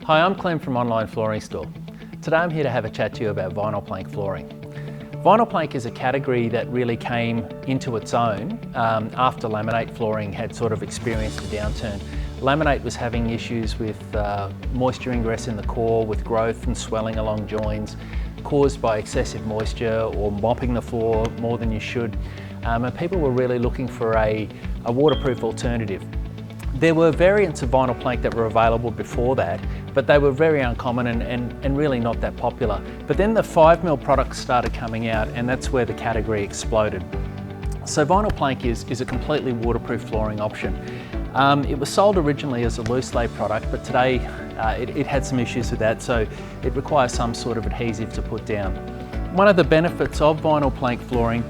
Hi, I'm Clem from Online Flooring Store. Today I'm here to have a chat to you about vinyl plank flooring. Vinyl plank is a category that really came into its own after laminate flooring had sort of experienced a downturn. Laminate was having issues with moisture ingress in the core, with growth and swelling along joins caused by excessive moisture or mopping the floor more than you should. And people were really looking for a waterproof alternative. There were variants of vinyl plank that were available before that, but they were very uncommon and really not that popular. But then the 5mm products started coming out, and that's where the category exploded. So vinyl plank is a completely waterproof flooring option. It was sold originally as a loose lay product, but today it had some issues with that, so it requires some sort of adhesive to put down. One of the benefits of vinyl plank flooring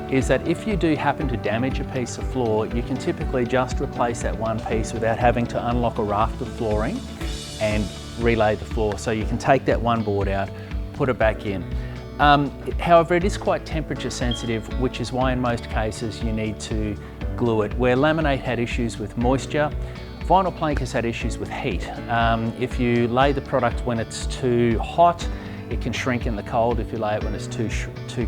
is that if you do happen to damage a piece of floor, you can typically just replace that one piece without having to unlock a raft of flooring and relay the floor. So you can take that one board out, put it back in. However, it is quite temperature sensitive, which is why in most cases you need to glue it. Where laminate had issues with moisture, vinyl plank has had issues with heat. If you lay the product when it's too hot, it can shrink in the cold. If you lay it when it's too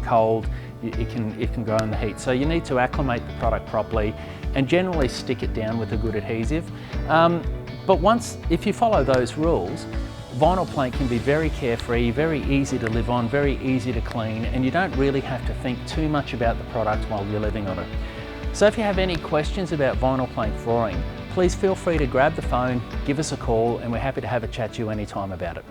cold, it can grow in the heat. So you need to acclimate the product properly and generally stick it down with a good adhesive. But if you follow those rules, vinyl plank can be very carefree, very easy to live on, very easy to clean, and you don't really have to think too much about the product while you're living on it. So if you have any questions about vinyl plank flooring, please feel free to grab the phone, give us a call, and we're happy to have a chat to you anytime about it.